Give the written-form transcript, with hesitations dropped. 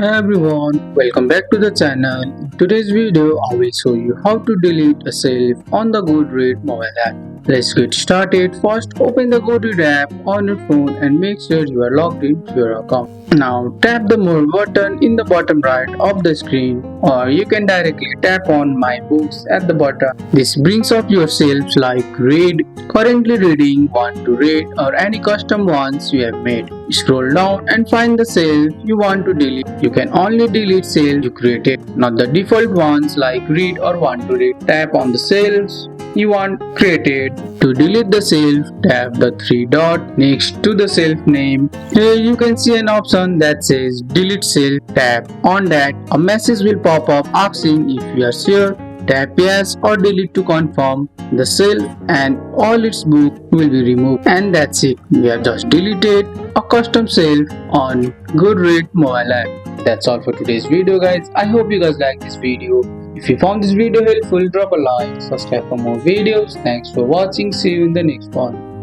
Hey everyone, welcome back to the channel. In today's video, I will show you how to delete a shelf on the Goodreads mobile app. Let's get started. First, open the Goodreads app on your phone and make sure you are logged into your account. Now, tap the More button in the bottom right of the screen, or you can directly tap on My Books at the bottom. This brings up your shelves like Read, Currently Reading, Want to Read, or any custom ones you have made. Scroll down and find the shelf you want to delete. You can only delete shelves you created, not the default ones like Read or Want to Read. Tap on the shelves you want created. To delete the shelf, tap the three dot next to the shelf name. Here you can see an option that says delete shelf. Tap on that. A message will pop up asking if you are sure. Tap yes or delete to confirm. The shelf and all its books will be removed, and that's it. We have just deleted a custom shelf on Goodreads mobile app. That's all for today's video, guys. I hope you guys like this video. If you found this video helpful, drop a like, subscribe for more videos. Thanks for watching. See you in the next one.